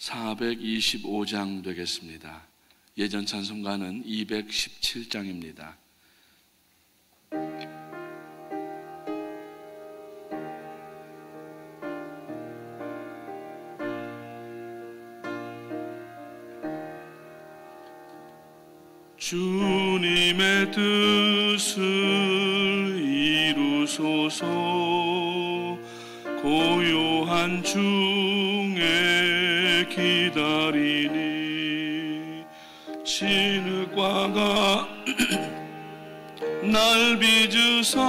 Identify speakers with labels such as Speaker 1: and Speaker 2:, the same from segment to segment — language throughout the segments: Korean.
Speaker 1: 425장 되겠습니다. 예전 찬송가는 217장입니다. 주님의 뜻을 이루소서. 고요한 중에 기다리니 진흙과가 날 빚으사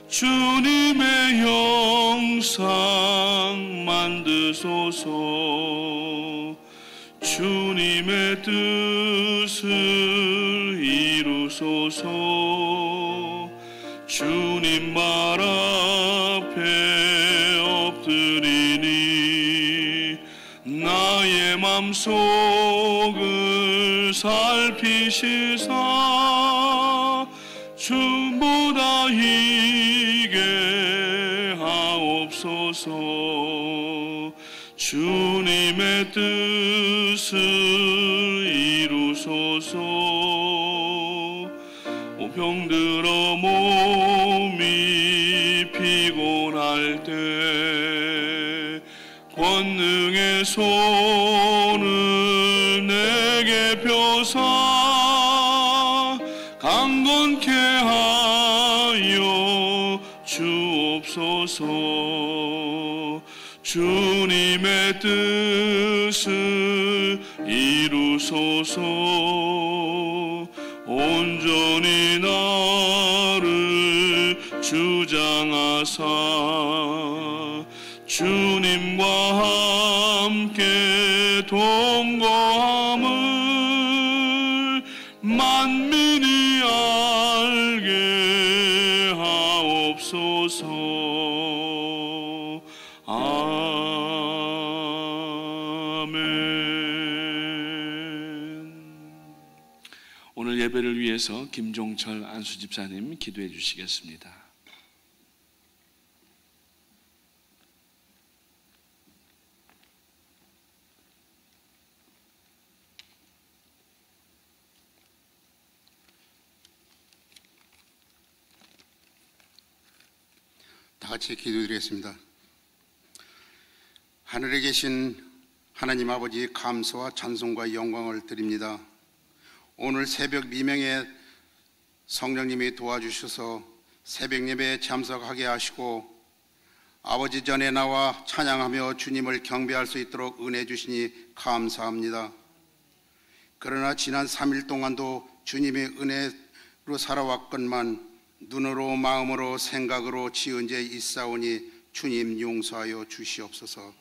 Speaker 1: 주님의 형상 만드소서. 주님의 뜻을 이루소서. 주님 말 앞에 엎드리니 나의 맘속을 살피시사 주보다 희게 하옵소서. 주님의 뜻을 이루소서. 오 병들어 몸이 피곤할 때 권능의 손을 내게 펴사 강건케 하여 주옵소서. 주님의 뜻을 이루소서. 온전히 나를 주장하사 주님과 함께 동거함을 만민이 알게 하옵소서. 오늘 예배를 위해서 김종철 안수집사님 기도해 주시겠습니다.
Speaker 2: 다 같이 기도드리겠습니다. 하늘에 계신 하나님 아버지, 감사와 찬송과 영광을 드립니다. 오늘 새벽 미명에 성령님이 도와주셔서 새벽 예배에 참석하게 하시고 아버지 전에 나와 찬양하며 주님을 경배할 수 있도록 은혜 주시니 감사합니다. 그러나 지난 3일 동안도 주님의 은혜로 살아왔건만 눈으로 마음으로 생각으로 지은 죄 있사오니 주님 용서하여 주시옵소서.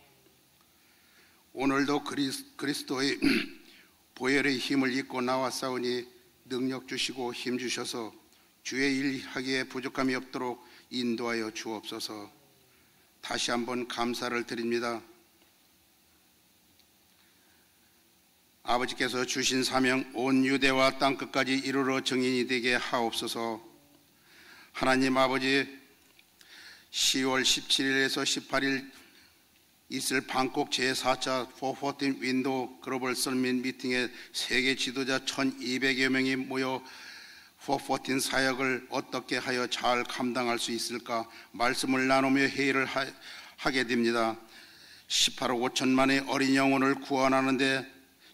Speaker 2: 오늘도 그리스도의 보혈의 힘을 입고 나왔사오니 능력 주시고 힘 주셔서 주의 일 하기에 부족함이 없도록 인도하여 주옵소서. 다시 한번 감사를 드립니다. 아버지께서 주신 사명 온 유대와 땅끝까지 이루러 증인이 되게 하옵소서. 하나님 아버지, 10월 17일에서 18일 있을 방콕 제4차 414 윈도우 글로벌 서밋 미팅에 세계 지도자 1200여 명이 모여 414 사역을 어떻게 하여 잘 감당할 수 있을까 말씀을 나누며 회의를 하게 됩니다. 18억 5천만의 어린 영혼을 구원하는데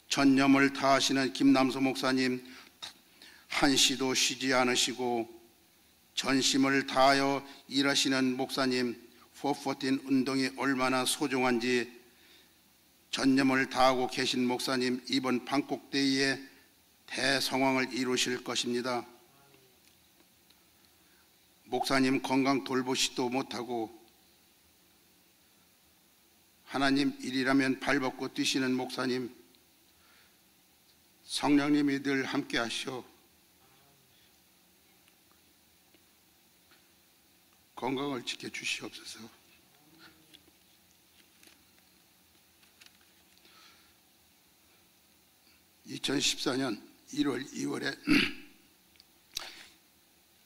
Speaker 2: 전념을 다하시는 김남수 목사님, 한시도 쉬지 않으시고 전심을 다하여 일하시는 목사님, 414 운동이 얼마나 소중한지 전념을 다하고 계신 목사님, 이번 방콕 대회에 대성황을 이루실 것입니다. 목사님 건강 돌보시도 못하고 하나님 일이라면 발벗고 뛰시는 목사님, 성령님이 늘 함께 하시오 건강을 지켜주시옵소서. (2014년 1월 2월에)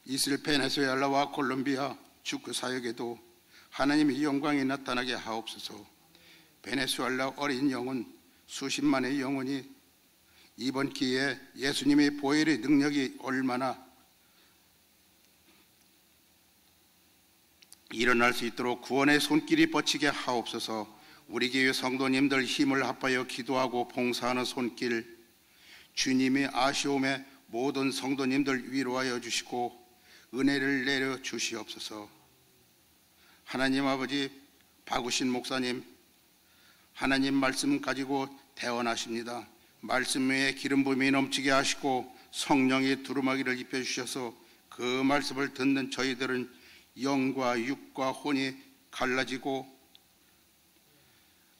Speaker 2: 이스라엘, 베네수엘라와 콜롬비아 축구 사역에도 하나님의 영광이 나타나게 하옵소서. 베네수엘라 어린 영혼 수십만의 영혼이 이번 기회에 예수님의 보혈의 능력이 얼마나 일어날 수 있도록 구원의 손길이 뻗치게 하옵소서. 우리 교회 성도님들 힘을 합하여 기도하고 봉사하는 손길, 주님이 아쉬움에 모든 성도님들 위로하여 주시고 은혜를 내려 주시옵소서. 하나님 아버지, 박우신 목사님, 하나님 말씀 가지고 대언하십니다. 말씀 위에 기름 부음이 넘치게 하시고 성령의 두루마기를 입혀주셔서 그 말씀을 듣는 저희들은 영과 육과 혼이 갈라지고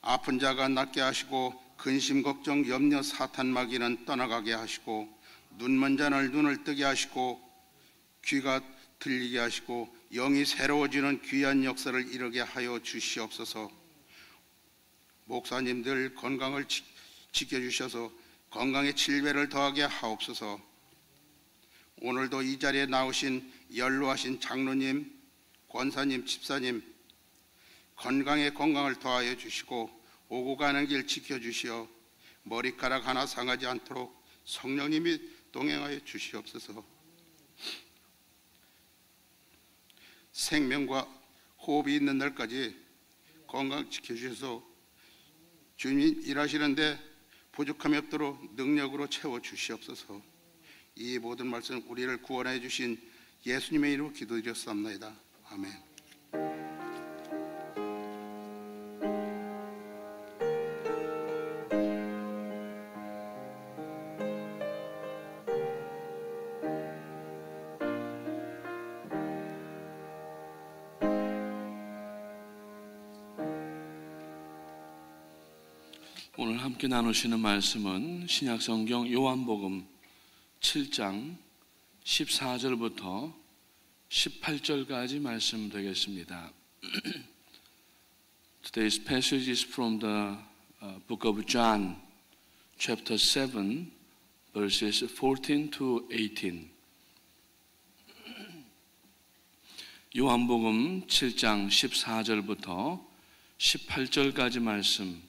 Speaker 2: 아픈 자가 낫게 하시고 근심 걱정 염려 사탄 마귀는 떠나가게 하시고 눈먼 자는 눈을 뜨게 하시고 귀가 들리게 하시고 영이 새로워지는 귀한 역사를 이루게 하여 주시옵소서. 목사님들 건강을 지켜주셔서 건강에 칠배를 더하게 하옵소서. 오늘도 이 자리에 나오신 연로하신 장로님, 권사님, 집사님 건강에 건강을 더하여 주시고 오고 가는 길 지켜주시어 머리카락 하나 상하지 않도록 성령님이 동행하여 주시옵소서. 생명과 호흡이 있는 날까지 건강 지켜주셔서 주님 일하시는데 부족함이 없도록 능력으로 채워주시옵소서. 이 모든 말씀 우리를 구원해 주신 예수님의 이름으로 기도드렸사옵나이다. 아멘.
Speaker 1: 오늘 함께 나누시는 말씀은 신약성경 요한복음 7장 14절부터 18절까지 말씀 되겠습니다. Today's passage is from the book of John, chapter 7, verses 14 to 18. 요한복음 7장 14절부터 18절까지 말씀,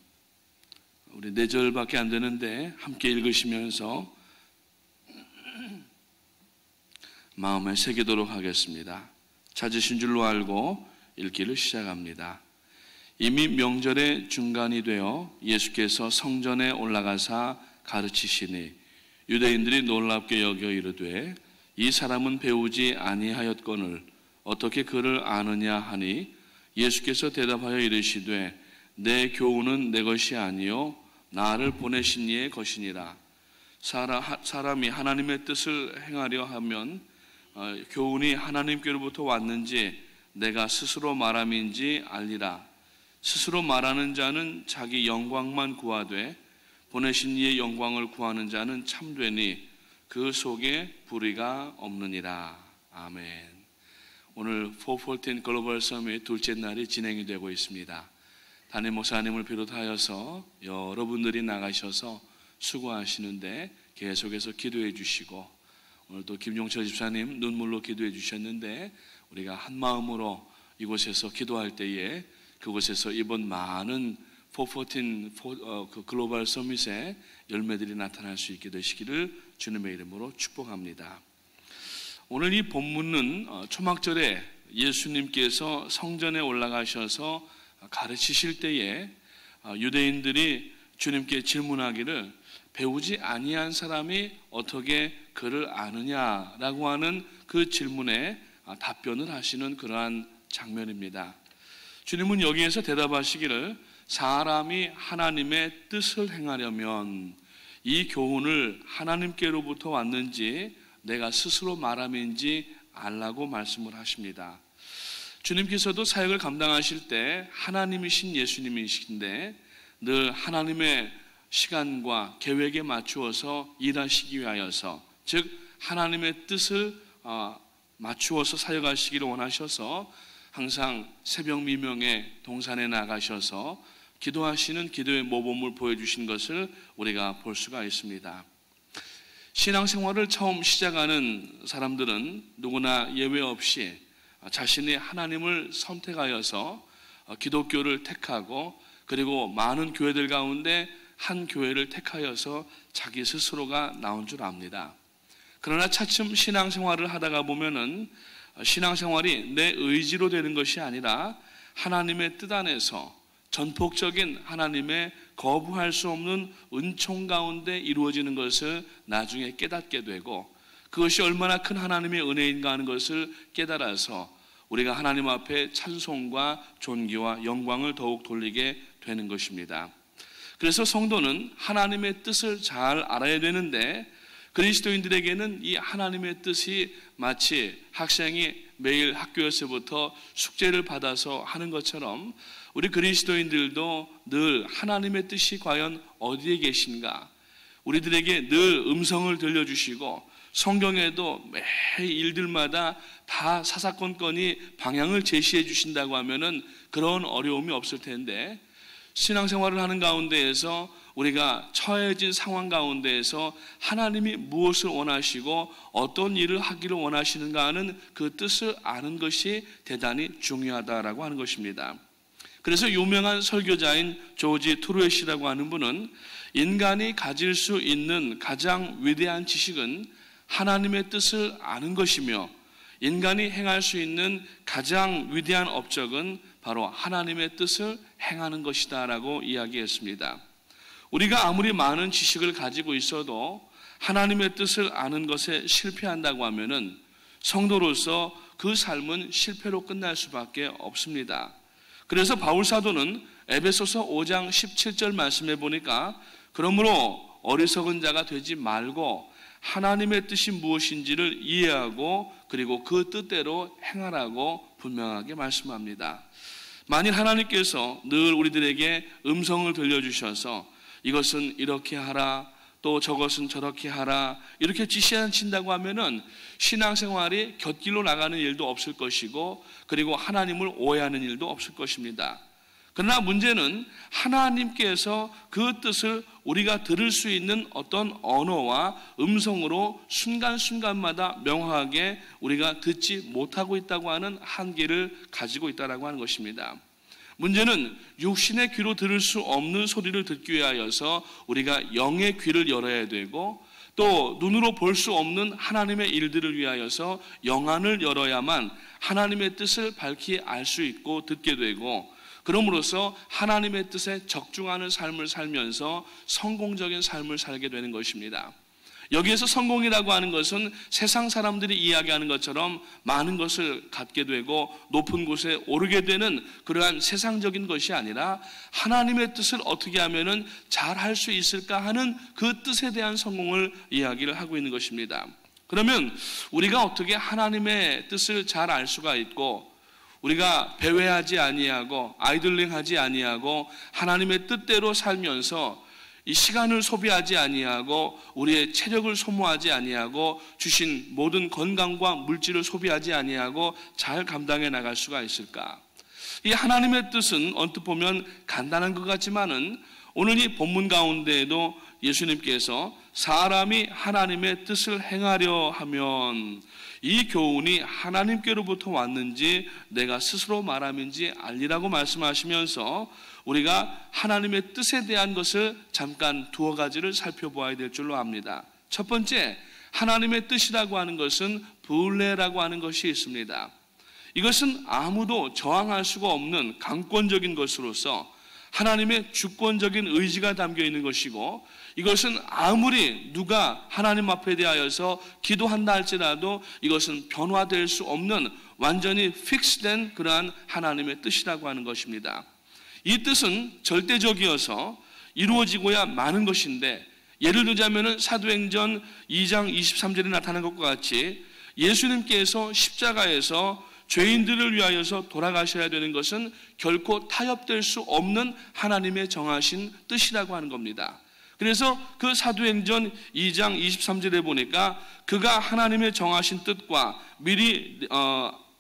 Speaker 1: 우리 4절밖에 안 되는데 함께 읽으시면서 마음에 새기도록 하겠습니다. 찾으신 줄로 알고 읽기를 시작합니다. 이미 명절의 중간이 되어 예수께서 성전에 올라가사 가르치시니 유대인들이 놀랍게 여겨 이르되 이 사람은 배우지 아니하였거늘 어떻게 그를 아느냐 하니 예수께서 대답하여 이르시되 내 교훈은 내 것이 아니요 나를 보내신 이의 것이니라. 사람이 하나님의 뜻을 행하려 하면 교훈이 하나님께로부터 왔는지 내가 스스로 말함인지 알리라. 스스로 말하는 자는 자기 영광만 구하되 보내신 이의 영광을 구하는 자는 참되니 그 속에 불의가 없느니라. 아멘. 오늘 414 글로벌 서밋 둘째 날이 진행이 되고 있습니다. 담임 목사님을 비롯하여서 여러분들이 나가셔서 수고하시는데 계속해서 기도해 주시고 오늘도 김종철 집사님 눈물로 기도해 주셨는데 우리가 한 마음으로 이곳에서 기도할 때에 그곳에서 이번 많은 414 글로벌 서밋의 열매들이 나타날 수 있게 되시기를 주님의 이름으로 축복합니다. 오늘 이 본문은 초막절에 예수님께서 성전에 올라가셔서 가르치실 때에 유대인들이 주님께 질문하기를 배우지 아니한 사람이 어떻게 그를 아느냐라고 하는 그 질문에 답변을 하시는 그러한 장면입니다. 주님은 여기에서 대답하시기를 사람이 하나님의 뜻을 행하려면 이 교훈을 하나님께로부터 왔는지 내가 스스로 말함인지 알라고 말씀을 하십니다. 주님께서도 사역을 감당하실 때 하나님이신 예수님이신데 늘 하나님의 시간과 계획에 맞추어서 일하시기 위하여서 즉 하나님의 뜻을 맞추어서 사역하시기를 원하셔서 항상 새벽 미명에 동산에 나가셔서 기도하시는 기도의 모범을 보여주신 것을 우리가 볼 수가 있습니다. 신앙생활을 처음 시작하는 사람들은 누구나 예외 없이 자신이 하나님을 선택하여서 기독교를 택하고 그리고 많은 교회들 가운데 한 교회를 택하여서 자기 스스로가 나온 줄 압니다. 그러나 차츰 신앙생활을 하다가 보면은 신앙생활이 내 의지로 되는 것이 아니라 하나님의 뜻 안에서 전폭적인 하나님의 거부할 수 없는 은총 가운데 이루어지는 것을 나중에 깨닫게 되고, 그것이 얼마나 큰 하나님의 은혜인가 하는 것을 깨달아서 우리가 하나님 앞에 찬송과 존귀와 영광을 더욱 돌리게 되는 것입니다. 그래서 성도는 하나님의 뜻을 잘 알아야 되는데, 그리스도인들에게는 이 하나님의 뜻이 마치 학생이 매일 학교에서부터 숙제를 받아서 하는 것처럼 우리 그리스도인들도 늘 하나님의 뜻이 과연 어디에 계신가, 우리들에게 늘 음성을 들려주시고 성경에도 매 일들마다 다 사사건건이 방향을 제시해 주신다고 하면은 그런 어려움이 없을 텐데, 신앙생활을 하는 가운데에서 우리가 처해진 상황 가운데에서 하나님이 무엇을 원하시고 어떤 일을 하기를 원하시는가 하는 그 뜻을 아는 것이 대단히 중요하다라고 하는 것입니다. 그래서 유명한 설교자인 조지 트루엣이라고 하는 분은 인간이 가질 수 있는 가장 위대한 지식은 하나님의 뜻을 아는 것이며, 인간이 행할 수 있는 가장 위대한 업적은 바로 하나님의 뜻을 행하는 것이다 라고 이야기했습니다. 우리가 아무리 많은 지식을 가지고 있어도 하나님의 뜻을 아는 것에 실패한다고 하면은 성도로서 그 삶은 실패로 끝날 수밖에 없습니다. 그래서 바울 사도는 에베소서 5장 17절 말씀해 보니까, 그러므로 어리석은 자가 되지 말고 하나님의 뜻이 무엇인지를 이해하고 그리고 그 뜻대로 행하라고 분명하게 말씀합니다. 만일 하나님께서 늘 우리들에게 음성을 들려주셔서 이것은 이렇게 하라, 또 저것은 저렇게 하라, 이렇게 지시하신다고 하면은 신앙생활이 곁길로 나가는 일도 없을 것이고, 그리고 하나님을 오해하는 일도 없을 것입니다. 그러나 문제는 하나님께서 그 뜻을 우리가 들을 수 있는 어떤 언어와 음성으로 순간순간마다 명확하게 우리가 듣지 못하고 있다고 하는 한계를 가지고 있다고 하는 것입니다. 문제는 육신의 귀로 들을 수 없는 소리를 듣기 위하여서 우리가 영의 귀를 열어야 되고, 또 눈으로 볼 수 없는 하나님의 일들을 위하여서 영안을 열어야만 하나님의 뜻을 밝히 알 수 있고 듣게 되고, 그럼으로써 하나님의 뜻에 적중하는 삶을 살면서 성공적인 삶을 살게 되는 것입니다. 여기에서 성공이라고 하는 것은 세상 사람들이 이야기하는 것처럼 많은 것을 갖게 되고 높은 곳에 오르게 되는 그러한 세상적인 것이 아니라, 하나님의 뜻을 어떻게 하면은 잘 할 수 있을까 하는 그 뜻에 대한 성공을 이야기를 하고 있는 것입니다. 그러면 우리가 어떻게 하나님의 뜻을 잘 알 수가 있고, 우리가 배회하지 아니하고 아이들링하지 아니하고 하나님의 뜻대로 살면서 이 시간을 소비하지 아니하고 우리의 체력을 소모하지 아니하고 주신 모든 건강과 물질을 소비하지 아니하고 잘 감당해 나갈 수가 있을까? 이 하나님의 뜻은 언뜻 보면 간단한 것 같지만은 오늘 이 본문 가운데에도 예수님께서 사람이 하나님의 뜻을 행하려 하면 이 교훈이 하나님께로부터 왔는지 내가 스스로 말함인지 알리라고 말씀하시면서 우리가 하나님의 뜻에 대한 것을 잠깐 두어 가지를 살펴보아야 될 줄로 압니다. 첫 번째, 하나님의 뜻이라고 하는 것은 불례라고 하는 것이 있습니다. 이것은 아무도 저항할 수가 없는 강권적인 것으로서 하나님의 주권적인 의지가 담겨 있는 것이고, 이것은 아무리 누가 하나님 앞에 대하여서 기도한다 할지라도 이것은 변화될 수 없는 완전히 픽스된 그러한 하나님의 뜻이라고 하는 것입니다. 이 뜻은 절대적이어서 이루어지고야 마는 것인데, 예를 들자면 사도행전 2장 23절에 나타난 것과 같이 예수님께서 십자가에서 죄인들을 위하여서 돌아가셔야 되는 것은 결코 타협될 수 없는 하나님의 정하신 뜻이라고 하는 겁니다. 그래서 그 사도행전 2장 23절에 보니까 그가 하나님의 정하신 뜻과 미리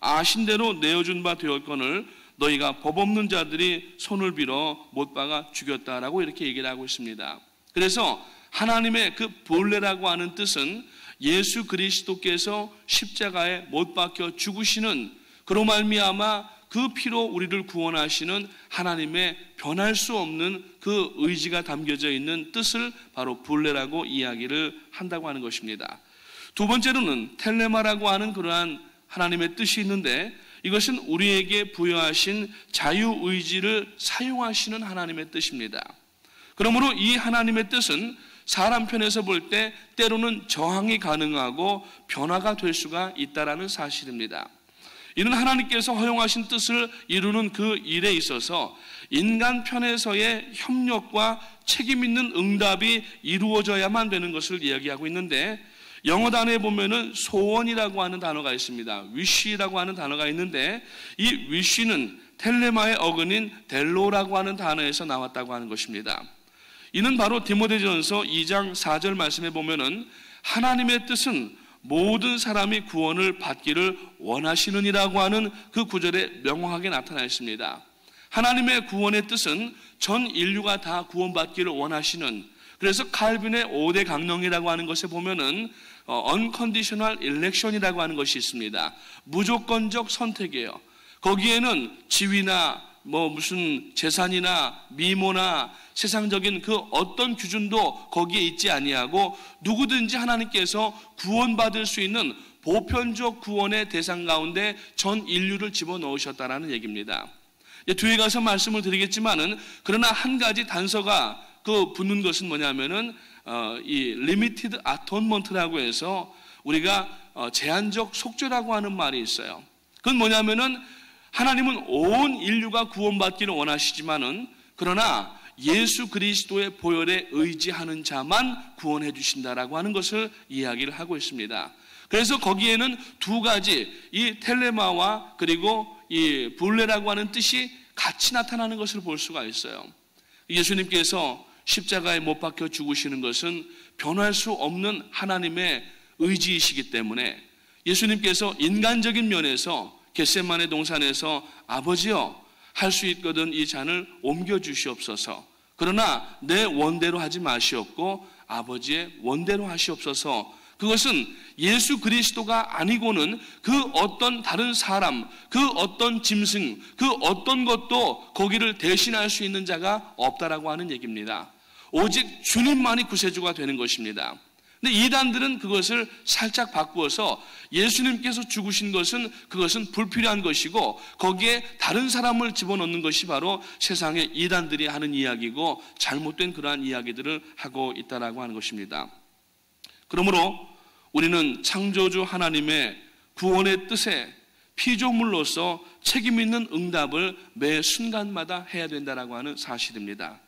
Speaker 1: 아신 대로 내어준 바 되었거늘 너희가 법 없는 자들이 손을 빌어 못 박아 죽였다라고 이렇게 얘기를 하고 있습니다. 그래서 하나님의 그 본래라고 하는 뜻은 예수 그리스도께서 십자가에 못 박혀 죽으시는, 그로 말미암아 그 피로 우리를 구원하시는 하나님의 변할 수 없는 그 의지가 담겨져 있는 뜻을 바로 불레라고 이야기를 한다고 하는 것입니다. 두 번째로는 텔레마라고 하는 그러한 하나님의 뜻이 있는데, 이것은 우리에게 부여하신 자유의지를 사용하시는 하나님의 뜻입니다. 그러므로 이 하나님의 뜻은 사람 편에서 볼 때 때로는 저항이 가능하고 변화가 될 수가 있다는 사실입니다. 이는 하나님께서 허용하신 뜻을 이루는 그 일에 있어서 인간 편에서의 협력과 책임 있는 응답이 이루어져야만 되는 것을 이야기하고 있는데, 영어 단어에 보면은 소원이라고 하는 단어가 있습니다. wish라고 하는 단어가 있는데, 이 wish는 텔레마의 어근인 델로라고 하는 단어에서 나왔다고 하는 것입니다. 이는 바로 디모데전서 2장 4절 말씀에 보면은 하나님의 뜻은 모든 사람이 구원을 받기를 원하시느니라고 하는 그 구절에 명확하게 나타나 있습니다. 하나님의 구원의 뜻은 전 인류가 다 구원받기를 원하시는, 그래서 칼빈의 5대 강령이라고 하는 것에 보면은 unconditional election이라고 하는 것이 있습니다. 무조건적 선택이에요. 거기에는 지위나 무슨 재산이나 미모나 세상적인 그 어떤 기준도 거기에 있지 아니하고 누구든지 하나님께서 구원받을 수 있는 보편적 구원의 대상 가운데 전 인류를 집어넣으셨다라는 얘기입니다. 뒤에 가서 말씀을 드리겠지만은, 그러나 한 가지 단서가 붙는 것은 뭐냐면은 이 limited atonement라고 해서 우리가 제한적 속죄라고 하는 말이 있어요. 그건 뭐냐면은 하나님은 온 인류가 구원받기를 원하시지만은, 그러나 예수 그리스도의 보혈에 의지하는 자만 구원해 주신다라고 하는 것을 이야기를 하고 있습니다. 그래서 거기에는 두 가지, 이 텔레마와 그리고 이 불레라고 하는 뜻이 같이 나타나는 것을 볼 수가 있어요. 예수님께서 십자가에 못 박혀 죽으시는 것은 변할 수 없는 하나님의 의지이시기 때문에 예수님께서 인간적인 면에서 겟세마네 동산에서 아버지여, 할 수 있거든 이 잔을 옮겨주시옵소서, 그러나 내 원대로 하지 마시옵고 아버지의 원대로 하시옵소서. 그것은 예수 그리스도가 아니고는 그 어떤 다른 사람, 그 어떤 짐승, 그 어떤 것도 거기를 대신할 수 있는 자가 없다라고 하는 얘기입니다. 오직 주님만이 구세주가 되는 것입니다. 근데 이단들은 그것을 살짝 바꾸어서 예수님께서 죽으신 것은 그것은 불필요한 것이고 거기에 다른 사람을 집어넣는 것이 바로 세상의 이단들이 하는 이야기고 잘못된 그러한 이야기들을 하고 있다라고 하는 것입니다. 그러므로 우리는 창조주 하나님의 구원의 뜻에 피조물로서 책임 있는 응답을 매 순간마다 해야 된다라고 하는 사실입니다.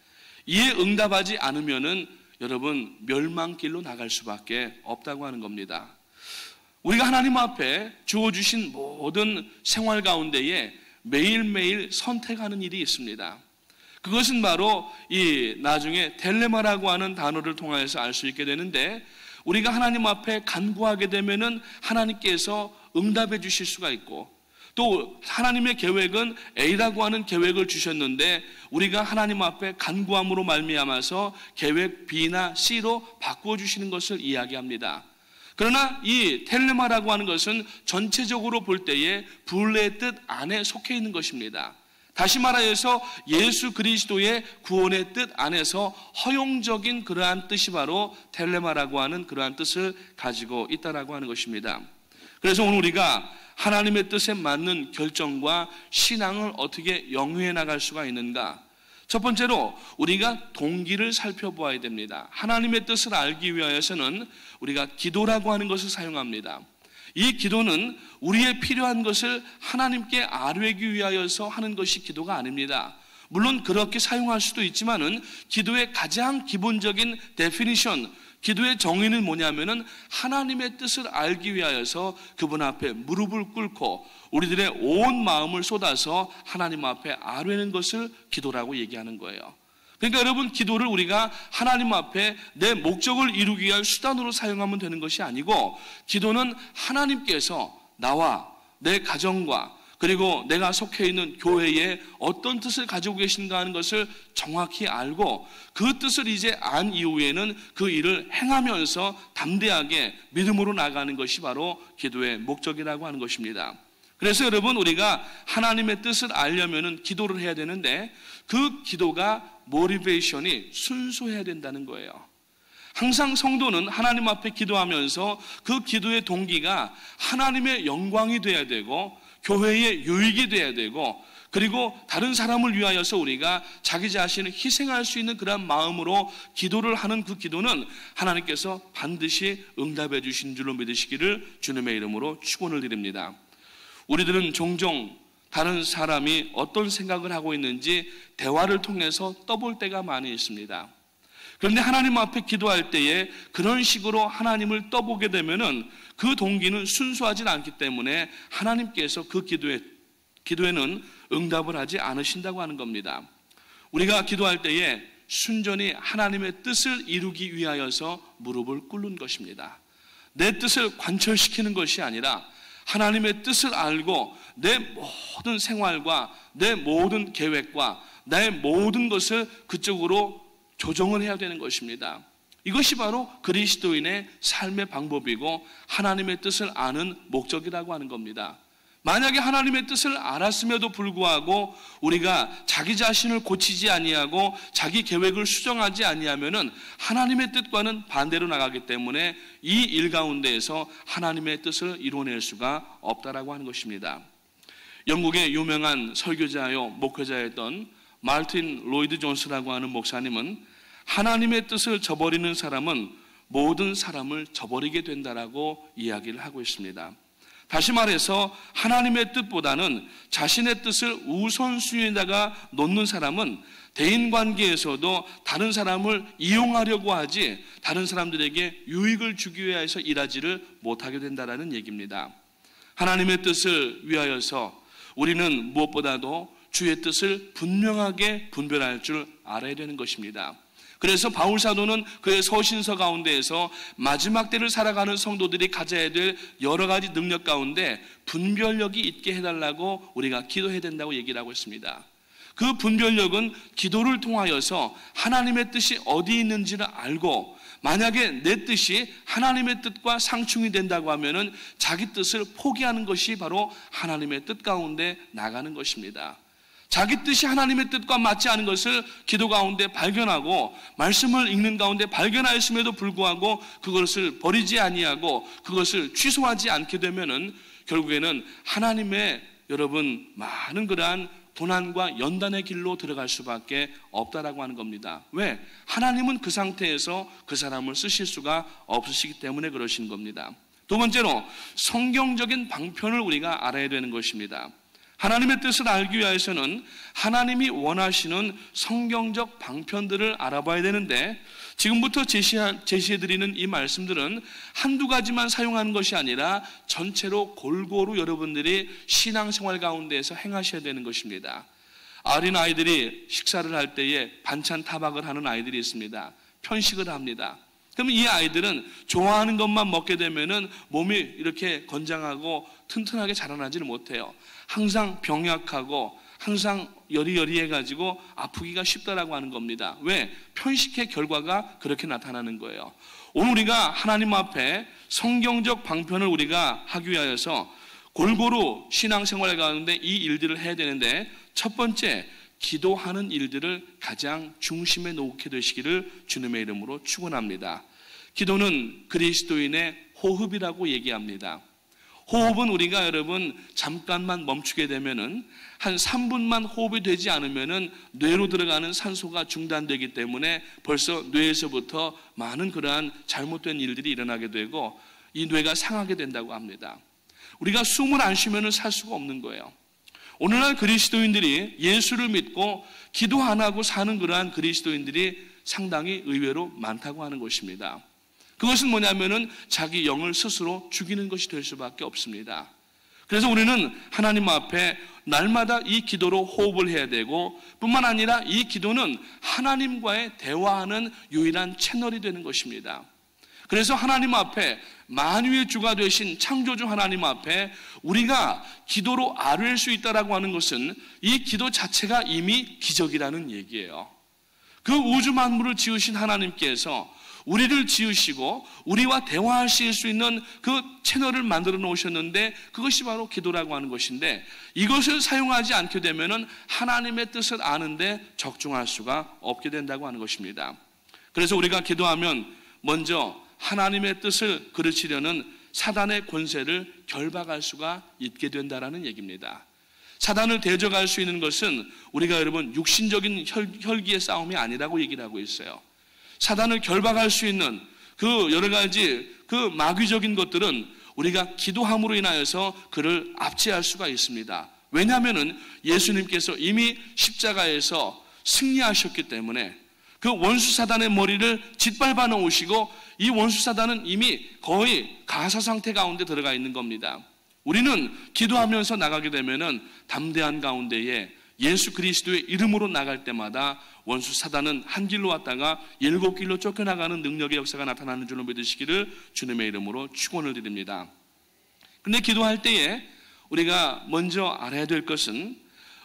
Speaker 1: 이에 응답하지 않으면은 여러분 멸망길로 나갈 수밖에 없다고 하는 겁니다. 우리가 하나님 앞에 주어주신 모든 생활 가운데에 매일매일 선택하는 일이 있습니다. 그것은 바로 이 나중에 델레마라고 하는 단어를 통해서 알 수 있게 되는데, 우리가 하나님 앞에 간구하게 되면은 하나님께서 응답해 주실 수가 있고, 또 하나님의 계획은 A라고 하는 계획을 주셨는데 우리가 하나님 앞에 간구함으로 말미암아서 계획 B나 C로 바꾸어 주시는 것을 이야기합니다. 그러나 이 텔레마라고 하는 것은 전체적으로 볼 때에 불레의 뜻 안에 속해 있는 것입니다. 다시 말하여서 예수 그리스도의 구원의 뜻 안에서 허용적인 그러한 뜻이 바로 텔레마라고 하는 그러한 뜻을 가지고 있다라고 하는 것입니다. 그래서 오늘 우리가 하나님의 뜻에 맞는 결정과 신앙을 어떻게 영위해 나갈 수가 있는가? 첫 번째로 우리가 동기를 살펴보아야 됩니다. 하나님의 뜻을 알기 위하여서는 우리가 기도라고 하는 것을 사용합니다. 이 기도는 우리의 필요한 것을 하나님께 아뢰기 위하여서 하는 것이 기도가 아닙니다. 물론 그렇게 사용할 수도 있지만은 기도의 가장 기본적인 데피니션, 기도의 정의는 뭐냐면은 하나님의 뜻을 알기 위하여서 그분 앞에 무릎을 꿇고 우리들의 온 마음을 쏟아서 하나님 앞에 아뢰는 것을 기도라고 얘기하는 거예요. 그러니까 여러분, 기도를 우리가 하나님 앞에 내 목적을 이루기 위한 수단으로 사용하면 되는 것이 아니고, 기도는 하나님께서 나와 내 가정과 그리고 내가 속해 있는 교회에 어떤 뜻을 가지고 계신가 하는 것을 정확히 알고 그 뜻을 이제 안 이후에는 그 일을 행하면서 담대하게 믿음으로 나가는 것이 바로 기도의 목적이라고 하는 것입니다. 그래서 여러분, 우리가 하나님의 뜻을 알려면은 기도를 해야 되는데 그 기도가 모티베이션이 순수해야 된다는 거예요. 항상 성도는 하나님 앞에 기도하면서 그 기도의 동기가 하나님의 영광이 돼야 되고 교회의 유익이 돼야 되고, 그리고 다른 사람을 위하여서 우리가 자기 자신을 희생할 수 있는 그런 마음으로 기도를 하는 그 기도는 하나님께서 반드시 응답해 주신 줄로 믿으시기를 주님의 이름으로 축원을 드립니다. 우리들은 종종 다른 사람이 어떤 생각을 하고 있는지 대화를 통해서 떠볼 때가 많이 있습니다. 그런데 하나님 앞에 기도할 때에 그런 식으로 하나님을 떠보게 되면은 그 동기는 순수하지 않기 때문에 하나님께서 그 기도에는 응답을 하지 않으신다고 하는 겁니다. 우리가 기도할 때에 순전히 하나님의 뜻을 이루기 위하여서 무릎을 꿇는 것입니다. 내 뜻을 관철시키는 것이 아니라 하나님의 뜻을 알고 내 모든 생활과 내 모든 계획과 내 모든 것을 그쪽으로 조정을 해야 되는 것입니다. 이것이 바로 그리스도인의 삶의 방법이고 하나님의 뜻을 아는 목적이라고 하는 겁니다. 만약에 하나님의 뜻을 알았음에도 불구하고 우리가 자기 자신을 고치지 아니하고 자기 계획을 수정하지 아니하면은 하나님의 뜻과는 반대로 나가기 때문에 이 일 가운데에서 하나님의 뜻을 이뤄낼 수가 없다라고 하는 것입니다. 영국의 유명한 설교자요 목회자였던 마르틴 로이드 존스라고 하는 목사님은 하나님의 뜻을 저버리는 사람은 모든 사람을 저버리게 된다라고 이야기를 하고 있습니다. 다시 말해서 하나님의 뜻보다는 자신의 뜻을 우선순위에다가 놓는 사람은 대인관계에서도 다른 사람을 이용하려고 하지 다른 사람들에게 유익을 주기 위해서 일하지를 못하게 된다는 얘기입니다. 하나님의 뜻을 위하여서 우리는 무엇보다도 주의 뜻을 분명하게 분별할 줄 알아야 되는 것입니다. 그래서 바울 사도는 그의 서신서 가운데에서 마지막 때를 살아가는 성도들이 가져야 될 여러 가지 능력 가운데 분별력이 있게 해달라고 우리가 기도해야 된다고 얘기를 하고 있습니다. 그 분별력은 기도를 통하여서 하나님의 뜻이 어디 있는지를 알고, 만약에 내 뜻이 하나님의 뜻과 상충이 된다고 하면은 자기 뜻을 포기하는 것이 바로 하나님의 뜻 가운데 나가는 것입니다. 자기 뜻이 하나님의 뜻과 맞지 않은 것을 기도 가운데 발견하고 말씀을 읽는 가운데 발견하였음에도 불구하고 그것을 버리지 아니하고 그것을 취소하지 않게 되면은 결국에는 하나님의 여러분 많은 그러한 고난과 연단의 길로 들어갈 수밖에 없다라고 하는 겁니다. 왜? 하나님은 그 상태에서 그 사람을 쓰실 수가 없으시기 때문에 그러신 겁니다. 두 번째로 성경적인 방편을 우리가 알아야 되는 것입니다. 하나님의 뜻을 알기 위해서는 하나님이 원하시는 성경적 방편들을 알아봐야 되는데, 지금부터 제시해드리는 이 말씀들은 한두 가지만 사용하는 것이 아니라 전체로 골고루 여러분들이 신앙생활 가운데에서 행하셔야 되는 것입니다. 어린 아이들이 식사를 할 때에 반찬 타박을 하는 아이들이 있습니다. 편식을 합니다. 그럼 이 아이들은 좋아하는 것만 먹게 되면은 몸이 이렇게 건장하고 튼튼하게 자라나지를 못해요. 항상 병약하고 항상 여리여리해가지고 아프기가 쉽다라고 하는 겁니다. 왜? 편식의 결과가 그렇게 나타나는 거예요. 오늘 우리가 하나님 앞에 성경적 방편을 우리가 하기 위하여서 골고루 신앙생활 가운데 이 일들을 해야 되는데, 첫 번째, 기도하는 일들을 가장 중심에 놓게 되시기를 주님의 이름으로 축원합니다. 기도는 그리스도인의 호흡이라고 얘기합니다. 호흡은 우리가 여러분 잠깐만 멈추게 되면은 한 3분만 호흡이 되지 않으면은 뇌로 들어가는 산소가 중단되기 때문에 벌써 뇌에서부터 많은 그러한 잘못된 일들이 일어나게 되고 이 뇌가 상하게 된다고 합니다. 우리가 숨을 안 쉬면은 살 수가 없는 거예요. 오늘날 그리스도인들이 예수를 믿고 기도 안 하고 사는 그러한 그리스도인들이 상당히 의외로 많다고 하는 것입니다. 그것은 뭐냐면은 자기 영을 스스로 죽이는 것이 될 수밖에 없습니다. 그래서 우리는 하나님 앞에 날마다 이 기도로 호흡을 해야 되고, 뿐만 아니라 이 기도는 하나님과의 대화하는 유일한 채널이 되는 것입니다. 그래서 하나님 앞에 만유의 주가 되신 창조주 하나님 앞에 우리가 기도로 아뢰일 수 있다라고 하는 것은 이 기도 자체가 이미 기적이라는 얘기예요. 그 우주 만물을 지으신 하나님께서 우리를 지으시고 우리와 대화하실 수 있는 그 채널을 만들어 놓으셨는데 그것이 바로 기도라고 하는 것인데 이것을 사용하지 않게 되면은 하나님의 뜻을 아는데 적중할 수가 없게 된다고 하는 것입니다. 그래서 우리가 기도하면 먼저 하나님의 뜻을 그르치려는 사단의 권세를 결박할 수가 있게 된다라는 얘기입니다. 사단을 대적할 수 있는 것은 우리가 여러분 육신적인 혈기의 싸움이 아니라고 얘기를 하고 있어요. 사단을 결박할 수 있는 그 여러 가지 그 마귀적인 것들은 우리가 기도함으로 인하여서 그를 압제할 수가 있습니다. 왜냐하면은 예수님께서 이미 십자가에서 승리하셨기 때문에 그 원수 사단의 머리를 짓밟아 놓으시고 이 원수 사단은 이미 거의 가사 상태 가운데 들어가 있는 겁니다. 우리는 기도하면서 나가게 되면은 담대한 가운데에 예수 그리스도의 이름으로 나갈 때마다 원수 사단은 한 길로 왔다가 7길로 쫓겨나가는 능력의 역사가 나타나는 줄로 믿으시기를 주님의 이름으로 축원을 드립니다. 그런데 기도할 때에 우리가 먼저 알아야 될 것은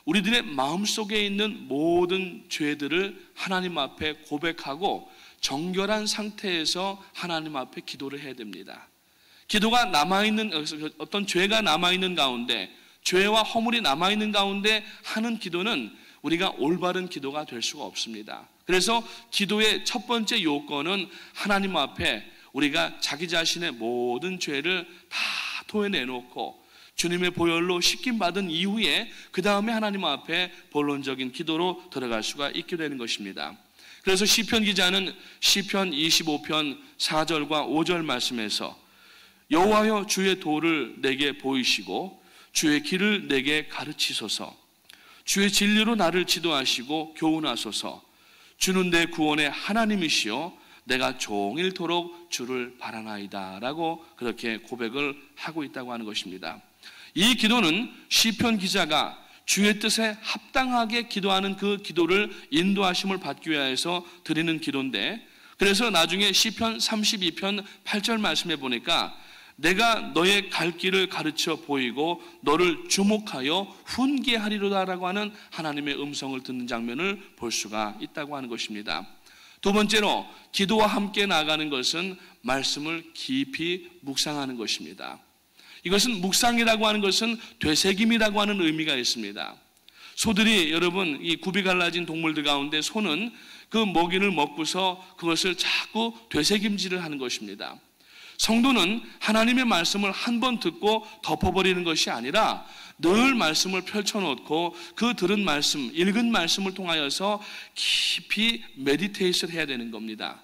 Speaker 1: 우리들의 마음속에 있는 모든 죄들을 하나님 앞에 고백하고 정결한 상태에서 하나님 앞에 기도를 해야 됩니다. 기도가 남아있는 어떤 죄가 남아있는 가운데 죄와 허물이 남아있는 가운데 하는 기도는 우리가 올바른 기도가 될 수가 없습니다. 그래서 기도의 첫 번째 요건은 하나님 앞에 우리가 자기 자신의 모든 죄를 다 토해내놓고 주님의 보혈로 씻김받은 이후에 그 다음에 하나님 앞에 본론적인 기도로 들어갈 수가 있게 되는 것입니다. 그래서 시편 기자는 시편 25편 4절과 5절 말씀에서 여호와여 주의 도를 내게 보이시고 주의 길을 내게 가르치소서 주의 진리로 나를 지도하시고 교훈하소서 주는 내 구원의 하나님이시여 내가 종일토록 주를 바라나이다 라고 그렇게 고백을 하고 있다고 하는 것입니다. 이 기도는 시편 기자가 주의 뜻에 합당하게 기도하는 그 기도를 인도하심을 받기 위해서 드리는 기도인데 그래서 나중에 시편 32편 8절 말씀에 보니까 내가 너의 갈 길을 가르쳐 보이고 너를 주목하여 훈계하리로다라고 하는 하나님의 음성을 듣는 장면을 볼 수가 있다고 하는 것입니다. 두 번째로 기도와 함께 나아가는 것은 말씀을 깊이 묵상하는 것입니다. 이것은 묵상이라고 하는 것은 되새김이라고 하는 의미가 있습니다. 소들이 여러분 이 굽이 갈라진 동물들 가운데 소는 그 먹이를 먹고서 그것을 자꾸 되새김질을 하는 것입니다. 성도는 하나님의 말씀을 한 번 듣고 덮어버리는 것이 아니라 늘 말씀을 펼쳐놓고 그 들은 말씀, 읽은 말씀을 통하여서 깊이 메디테이션 해야 되는 겁니다.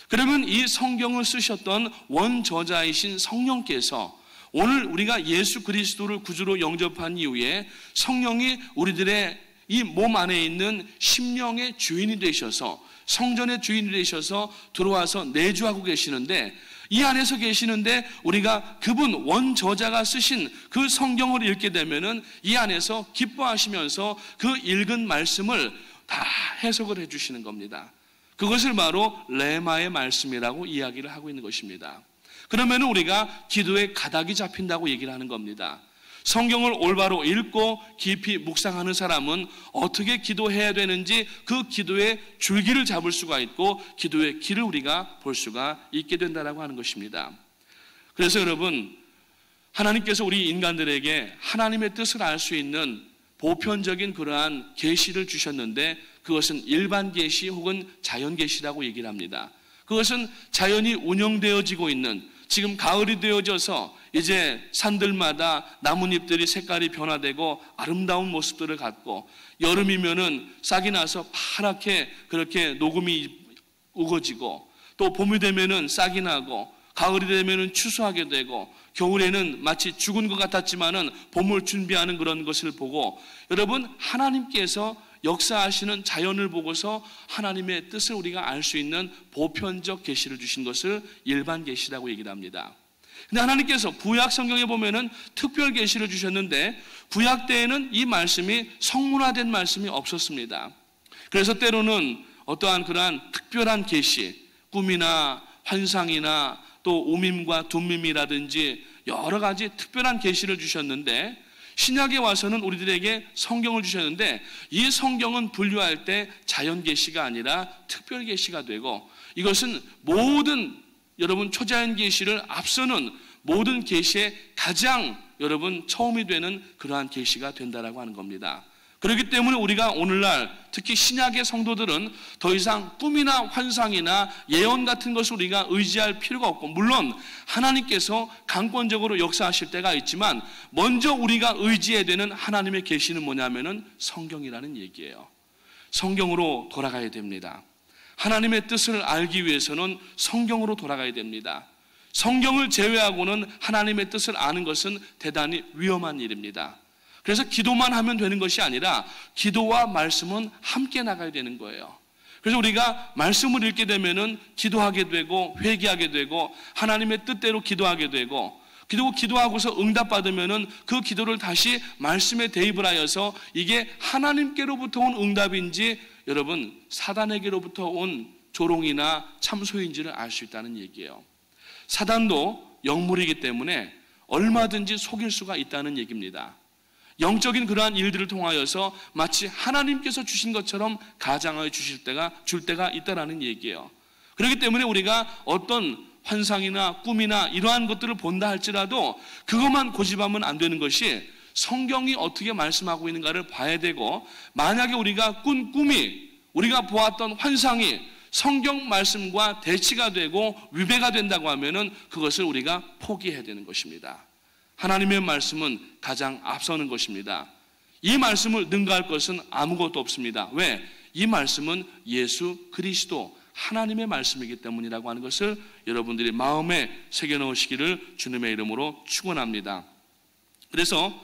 Speaker 1: 그러면 이 성경을 쓰셨던 원저자이신 성령께서 오늘 우리가 예수 그리스도를 구주로 영접한 이후에 성령이 우리들의 이 몸 안에 있는 심령의 주인이 되셔서 성전의 주인이 되셔서 들어와서 내주하고 계시는데 이 안에서 계시는데 우리가 그분 원저자가 쓰신 그 성경을 읽게 되면은 이 안에서 기뻐하시면서 그 읽은 말씀을 다 해석을 해주시는 겁니다. 그것을 바로 레마의 말씀이라고 이야기를 하고 있는 것입니다. 그러면 우리가 기도에 가닥이 잡힌다고 얘기를 하는 겁니다. 성경을 올바로 읽고 깊이 묵상하는 사람은 어떻게 기도해야 되는지 그 기도의 줄기를 잡을 수가 있고 기도의 길을 우리가 볼 수가 있게 된다라고 하는 것입니다. 그래서 여러분 하나님께서 우리 인간들에게 하나님의 뜻을 알 수 있는 보편적인 그러한 계시를 주셨는데 그것은 일반 계시 혹은 자연 계시라고 얘기를 합니다. 그것은 자연이 운영되어지고 있는 지금 가을이 되어져서 이제 산들마다 나뭇잎들이 색깔이 변화되고 아름다운 모습들을 갖고 여름이면은 싹이 나서 파랗게 그렇게 녹음이 우거지고 또 봄이 되면은 싹이 나고 가을이 되면은 추수하게 되고 겨울에는 마치 죽은 것 같았지만은 봄을 준비하는 그런 것을 보고 여러분 하나님께서 역사하시는 자연을 보고서 하나님의 뜻을 우리가 알 수 있는 보편적 계시를 주신 것을 일반 계시라고 얘기를 합니다. 근데 하나님께서 구약 성경에 보면은 특별 계시를 주셨는데 구약 때에는 이 말씀이 성문화된 말씀이 없었습니다. 그래서 때로는 어떠한 그러한 특별한 계시, 꿈이나 환상이나 또 오밈과 둠밈이라든지 여러 가지 특별한 계시를 주셨는데 신약에 와서는 우리들에게 성경을 주셨는데 이 성경은 분류할 때 자연 계시가 아니라 특별 계시가 되고 이것은 모든 여러분 초자연 계시를 앞서는 모든 계시의 가장 여러분 처음이 되는 그러한 계시가 된다라고 하는 겁니다. 그렇기 때문에 우리가 오늘날 특히 신약의 성도들은 더 이상 꿈이나 환상이나 예언 같은 것을 우리가 의지할 필요가 없고, 물론 하나님께서 강권적으로 역사하실 때가 있지만 먼저 우리가 의지해야 되는 하나님의 계시는 뭐냐면은 성경이라는 얘기예요. 성경으로 돌아가야 됩니다. 하나님의 뜻을 알기 위해서는 성경으로 돌아가야 됩니다. 성경을 제외하고는 하나님의 뜻을 아는 것은 대단히 위험한 일입니다. 그래서 기도만 하면 되는 것이 아니라 기도와 말씀은 함께 나가야 되는 거예요. 그래서 우리가 말씀을 읽게 되면은 기도하게 되고 회개하게 되고 하나님의 뜻대로 기도하게 되고, 그리고 기도하고서 응답받으면은 그 기도를 다시 말씀에 대입을 하여서 이게 하나님께로부터 온 응답인지 여러분 사단에게로부터 온 조롱이나 참소인지를 알 수 있다는 얘기예요. 사단도 영물이기 때문에 얼마든지 속일 수가 있다는 얘기입니다. 영적인 그러한 일들을 통하여서 마치 하나님께서 주신 것처럼 가장하여 줄 때가 있다라는 얘기예요. 그렇기 때문에 우리가 어떤 환상이나 꿈이나 이러한 것들을 본다 할지라도 그것만 고집하면 안 되는 것이 성경이 어떻게 말씀하고 있는가를 봐야 되고, 만약에 우리가 꾼 꿈이, 우리가 보았던 환상이 성경 말씀과 대치가 되고 위배가 된다고 하면은 그것을 우리가 포기해야 되는 것입니다. 하나님의 말씀은 가장 앞서는 것입니다. 이 말씀을 능가할 것은 아무것도 없습니다. 왜? 이 말씀은 예수 그리스도 하나님의 말씀이기 때문이라고 하는 것을 여러분들이 마음에 새겨넣으시기를 주님의 이름으로 축원합니다. 그래서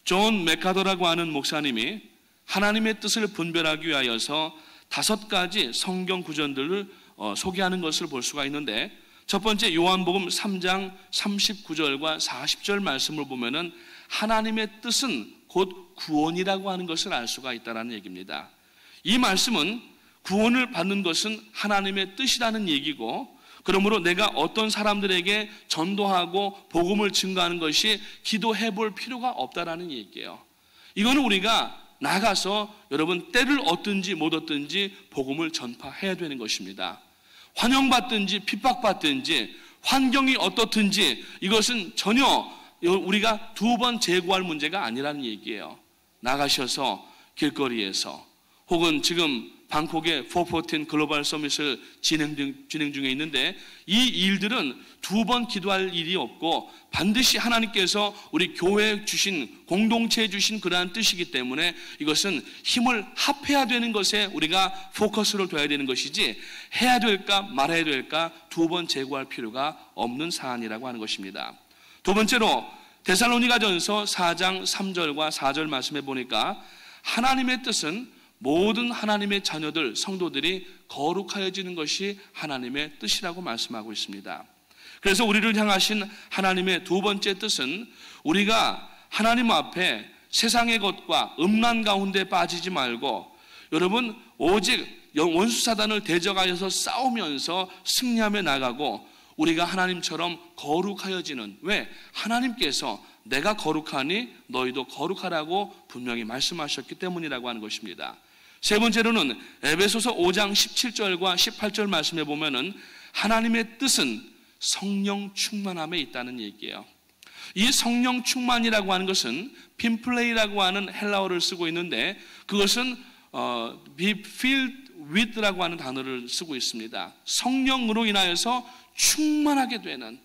Speaker 1: 존 맥카더라고 하는 목사님이 하나님의 뜻을 분별하기 위하여서 5가지 성경 구절들을 소개하는 것을 볼 수가 있는데, 첫 번째 요한복음 3장 39절과 40절 말씀을 보면은 하나님의 뜻은 곧 구원이라고 하는 것을 알 수가 있다는 얘기입니다. 이 말씀은 구원을 받는 것은 하나님의 뜻이라는 얘기고, 그러므로 내가 어떤 사람들에게 전도하고 복음을 증거하는 것이 기도해 볼 필요가 없다라는 얘기예요. 이거는 우리가 나가서 여러분 때를 얻든지 못 얻든지 복음을 전파해야 되는 것입니다. 환영받든지 핍박받든지 환경이 어떻든지 이것은 전혀 우리가 2번 재고할 문제가 아니라는 얘기예요. 나가셔서 길거리에서 혹은 지금 방콕의 414 글로벌 서밋을 진행 중에 있는데, 이 일들은 2번 기도할 일이 없고 반드시 하나님께서 우리 교회에 주신, 공동체에 주신 그러한 뜻이기 때문에 이것은 힘을 합해야 되는 것에 우리가 포커스를 둬야 되는 것이지 해야 될까 말아야 될까 2번 재고할 필요가 없는 사안이라고 하는 것입니다. 두 번째로 데살로니가전서 4장 3절과 4절 말씀해 보니까 하나님의 뜻은 모든 하나님의 자녀들, 성도들이 거룩하여지는 것이 하나님의 뜻이라고 말씀하고 있습니다. 그래서 우리를 향하신 하나님의 2번째 뜻은 우리가 하나님 앞에 세상의 것과 음란 가운데 빠지지 말고, 여러분 오직 원수 사단을 대적하여서 싸우면서 승리하며 나가고 우리가 하나님처럼 거룩하여지는, 왜? 하나님께서 내가 거룩하니 너희도 거룩하라고 분명히 말씀하셨기 때문이라고 하는 것입니다. 세 번째로는 에베소서 5장 17절과 18절 말씀에 보면은 하나님의 뜻은 성령 충만함에 있다는 얘기예요. 이 성령 충만이라고 하는 것은 핀플레이라고 하는 헬라어를 쓰고 있는데, 그것은 be filled with라고 하는 단어를 쓰고 있습니다. 성령으로 인하여서 충만하게 되는,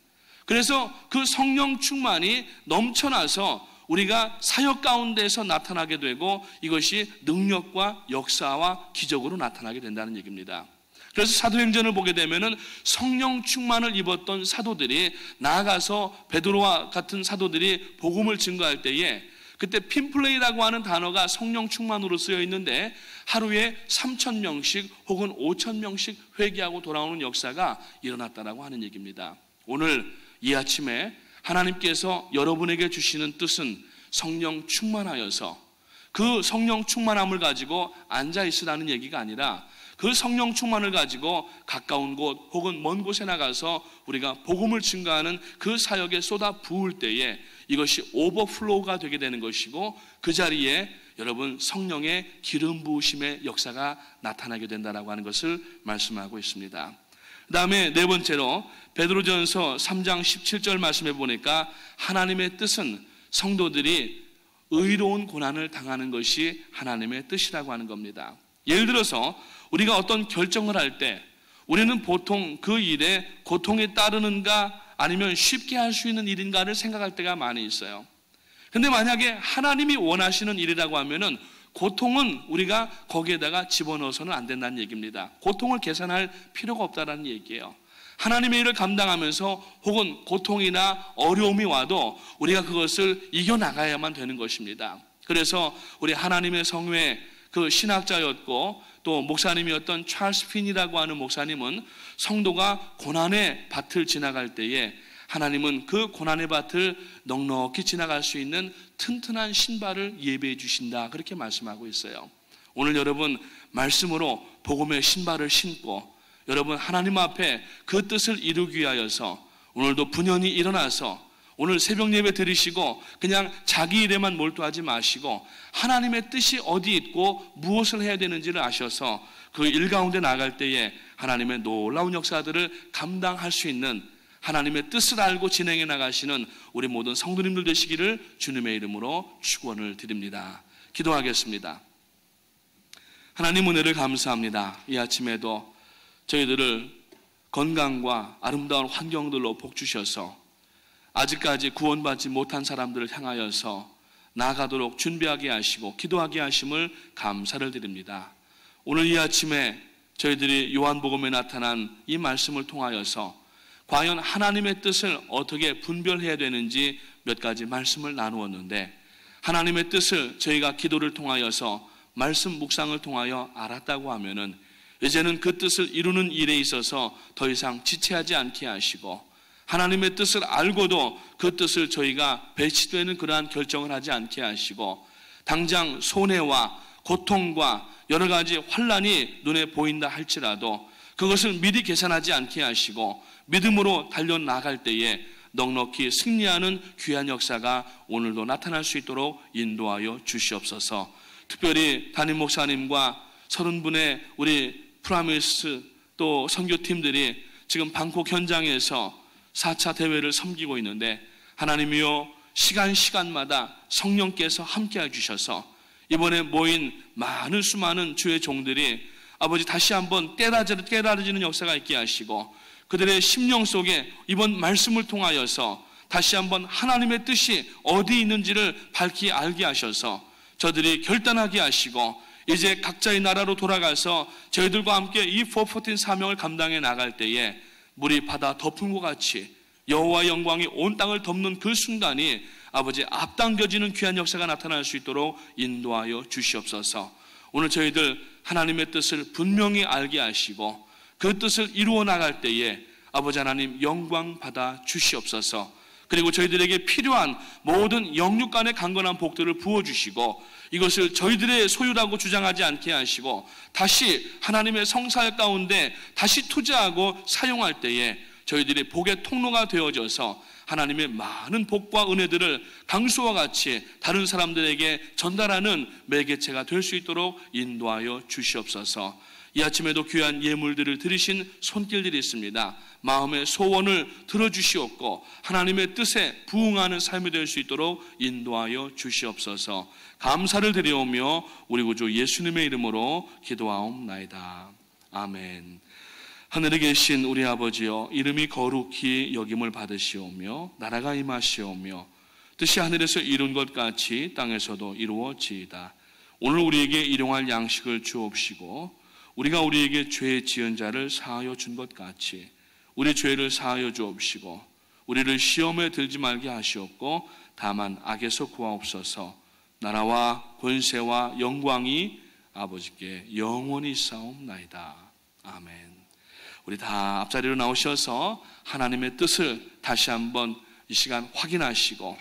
Speaker 1: 그래서 그 성령 충만이 넘쳐나서 우리가 사역 가운데서 나타나게 되고 이것이 능력과 역사와 기적으로 나타나게 된다는 얘기입니다. 그래서 사도행전을 보게 되면은 성령 충만을 입었던 사도들이 나아가서 베드로와 같은 사도들이 복음을 증거할 때에 그때 핀플레이라고 하는 단어가 성령 충만으로 쓰여 있는데 하루에 3,000명씩 혹은 5,000명씩 회개하고 돌아오는 역사가 일어났다라고 하는 얘기입니다. 오늘 이 아침에 하나님께서 여러분에게 주시는 뜻은 성령 충만하여서 그 성령 충만함을 가지고 앉아 있으라는 얘기가 아니라 그 성령 충만을 가지고 가까운 곳 혹은 먼 곳에 나가서 우리가 복음을 증거하는 그 사역에 쏟아 부을 때에 이것이 오버플로우가 되게 되는 것이고, 그 자리에 여러분 성령의 기름 부으심의 역사가 나타나게 된다라고 하는 것을 말씀하고 있습니다. 그 다음에 네 번째로 베드로전서 3장 17절 말씀해 보니까 하나님의 뜻은 성도들이 의로운 고난을 당하는 것이 하나님의 뜻이라고 하는 겁니다. 예를 들어서 우리가 어떤 결정을 할 때 우리는 보통 그 일에 고통이 따르는가 아니면 쉽게 할 수 있는 일인가를 생각할 때가 많이 있어요. 근데 만약에 하나님이 원하시는 일이라고 하면은 고통은 우리가 거기에다가 집어넣어서는 안 된다는 얘기입니다. 고통을 계산할 필요가 없다는 얘기예요. 하나님의 일을 감당하면서 혹은 고통이나 어려움이 와도 우리가 그것을 이겨나가야만 되는 것입니다. 그래서 우리 하나님의 성회 그 신학자였고 또 목사님이었던 찰스 핀이라고 하는 목사님은 성도가 고난의 밭을 지나갈 때에 하나님은 그 고난의 밭을 넉넉히 지나갈 수 있는 튼튼한 신발을 예배해 주신다, 그렇게 말씀하고 있어요. 오늘 여러분 말씀으로 복음의 신발을 신고 여러분 하나님 앞에 그 뜻을 이루기 위하여서 오늘도 분연히 일어나서 오늘 새벽 예배 드리시고 그냥 자기 일에만 몰두하지 마시고 하나님의 뜻이 어디 있고 무엇을 해야 되는지를 아셔서 그 일 가운데 나갈 때에 하나님의 놀라운 역사들을 감당할 수 있는, 하나님의 뜻을 알고 진행해 나가시는 우리 모든 성도님들 되시기를 주님의 이름으로 축원을 드립니다. 기도하겠습니다. 하나님 은혜를 감사합니다. 이 아침에도 저희들을 건강과 아름다운 환경들로 복 주셔서 아직까지 구원받지 못한 사람들을 향하여서 나아가도록 준비하게 하시고 기도하게 하심을 감사를 드립니다. 오늘 이 아침에 저희들이 요한복음에 나타난 이 말씀을 통하여서 과연 하나님의 뜻을 어떻게 분별해야 되는지 몇 가지 말씀을 나누었는데, 하나님의 뜻을 저희가 기도를 통하여서 말씀 묵상을 통하여 알았다고 하면은 이제는 그 뜻을 이루는 일에 있어서 더 이상 지체하지 않게 하시고, 하나님의 뜻을 알고도 그 뜻을 저희가 배치되는 그러한 결정을 하지 않게 하시고, 당장 손해와 고통과 여러 가지 환난이 눈에 보인다 할지라도 그것을 미리 계산하지 않게 하시고 믿음으로 달려나갈 때에 넉넉히 승리하는 귀한 역사가 오늘도 나타날 수 있도록 인도하여 주시옵소서. 특별히 담임 목사님과 30분의 우리 프라미스 또 선교팀들이 지금 방콕 현장에서 4차 대회를 섬기고 있는데, 하나님이여 시간마다 성령께서 함께 해주셔서 이번에 모인 많은 수많은 주의 종들이 아버지 다시 한번 깨달아지는 역사가 있게 하시고 그들의 심령 속에 이번 말씀을 통하여서 다시 한번 하나님의 뜻이 어디 있는지를 밝히 알게 하셔서 저들이 결단하게 하시고 이제 각자의 나라로 돌아가서 저희들과 함께 이 414 사명을 감당해 나갈 때에 물이 바다 덮은 것 같이 여호와의 영광이 온 땅을 덮는 그 순간이 아버지 앞당겨지는 귀한 역사가 나타날 수 있도록 인도하여 주시옵소서. 오늘 저희들 하나님의 뜻을 분명히 알게 하시고 그 뜻을 이루어 나갈 때에 아버지 하나님 영광 받아 주시옵소서. 그리고 저희들에게 필요한 모든 영육 간의 강건한 복들을 부어주시고 이것을 저희들의 소유라고 주장하지 않게 하시고 다시 하나님의 성사역 가운데 다시 투자하고 사용할 때에 저희들이 복의 통로가 되어져서 하나님의 많은 복과 은혜들을 강수와 같이 다른 사람들에게 전달하는 매개체가 될 수 있도록 인도하여 주시옵소서. 이 아침에도 귀한 예물들을 드리신 손길들이 있습니다. 마음의 소원을 들어주시옵고 하나님의 뜻에 부응하는 삶이 될 수 있도록 인도하여 주시옵소서. 감사를 드리오며 우리 구주 예수님의 이름으로 기도하옵나이다. 아멘. 하늘에 계신 우리 아버지여, 이름이 거룩히 여김을 받으시오며 나라가 임하시오며 뜻이 하늘에서 이룬 것 같이 땅에서도 이루어지이다. 오늘 우리에게 일용할 양식을 주옵시고 우리가 우리에게 죄 지은 자를 사하여 준 것 같이 우리 죄를 사하여 주옵시고 우리를 시험에 들지 말게 하시옵고 다만 악에서 구하옵소서. 나라와 권세와 영광이 아버지께 영원히 있사옵나이다. 아멘. 우리 다 앞자리로 나오셔서 하나님의 뜻을 다시 한번 이 시간 확인하시고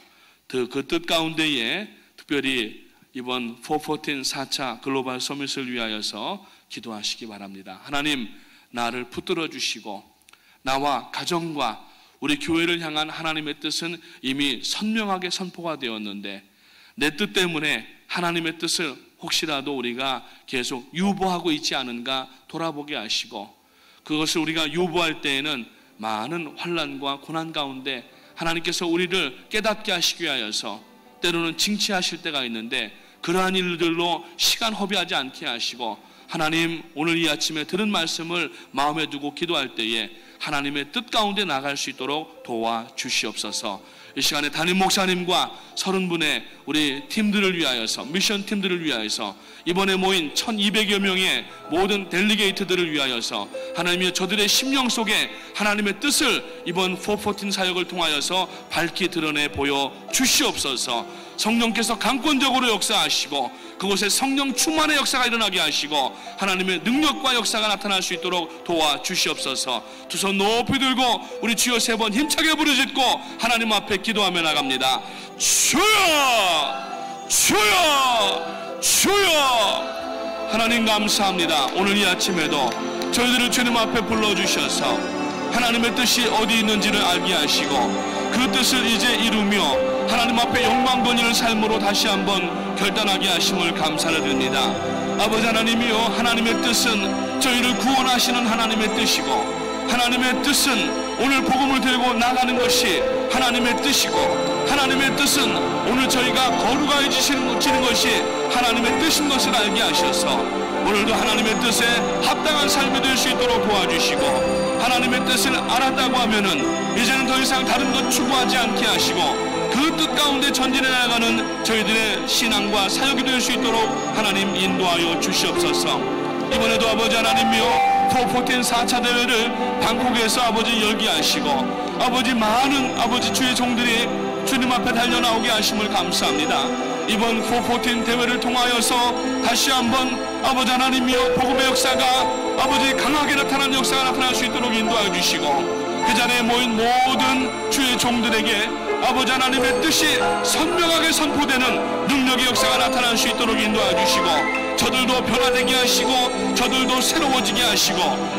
Speaker 1: 그 뜻 가운데에 특별히 이번 414 4차 글로벌 서밋을 위하여서 기도하시기 바랍니다. 하나님, 나를 붙들어 주시고 나와 가정과 우리 교회를 향한 하나님의 뜻은 이미 선명하게 선포가 되었는데 내 뜻 때문에 하나님의 뜻을 혹시라도 우리가 계속 유보하고 있지 않은가 돌아보게 하시고, 그것을 우리가 유보할 때에는 많은 환난과 고난 가운데 하나님께서 우리를 깨닫게 하시기 위하여서 때로는 징치하실 때가 있는데, 그러한 일들로 시간 허비하지 않게 하시고, 하나님 오늘 이 아침에 들은 말씀을 마음에 두고 기도할 때에 하나님의 뜻 가운데 나갈 수 있도록 도와주시옵소서. 이 시간에 담임 목사님과 30분의 우리 팀들을 위하여서, 미션 팀들을 위하여서, 이번에 모인 1200여 명의 모든 델리게이트들을 위하여서 하나님이 저들의 심령 속에 하나님의 뜻을 이번 414 사역을 통하여서 밝히 드러내 보여 주시옵소서. 성령께서 강권적으로 역사하시고 그곳에 성령 충만의 역사가 일어나게 하시고 하나님의 능력과 역사가 나타날 수 있도록 도와주시옵소서. 두 손 높이 들고 우리 주여 3번 힘차게 부르짖고 하나님 앞에 기도하며 나갑니다. 주여, 주여, 주여. 하나님 감사합니다. 오늘 이 아침에도 저희들을 주님 앞에 불러주셔서 하나님의 뜻이 어디 있는지를 알게 하시고 그 뜻을 이제 이루며 하나님 앞에 영광 번지는 삶으로 다시 한번 결단하게 하심을 감사를 드립니다. 아버지 하나님이여, 하나님의 뜻은 저희를 구원하시는 하나님의 뜻이고, 하나님의 뜻은 오늘 복음을 들고 나가는 것이 하나님의 뜻이고, 하나님의 뜻은 오늘 저희가 거룩해지는 것이 하나님의 뜻인 것을 알게 하셔서 오늘도 하나님의 뜻에 합당한 삶이 될 수 있도록 도와주시고, 하나님의 뜻을 알았다고 하면은 이제는 더 이상 다른 것 추구하지 않게 하시고 그 뜻 가운데 전진해 나가는 저희들의 신앙과 사역이 될 수 있도록 하나님 인도하여 주시옵소서. 이번에도 아버지 하나님이여, 414 4차 대회를 방콕에서 아버지 열게 하시고 아버지 많은 아버지 주의 종들이 주님 앞에 달려나오게 하심을 감사합니다. 이번 414 대회를 통하여서 다시 한번 아버지 하나님이여, 복음의 역사가 아버지 강하게 나타나는 역사가 나타날 수 있도록 인도하여 주시고 그 자리에 모인 모든 주의 종들에게 아버지 하나님의 뜻이 선명하게 선포되는 능력의 역사가 나타날 수 있도록 인도하여 주시고 저들도 변화되게 하시고 저들도 새로워지게 하시고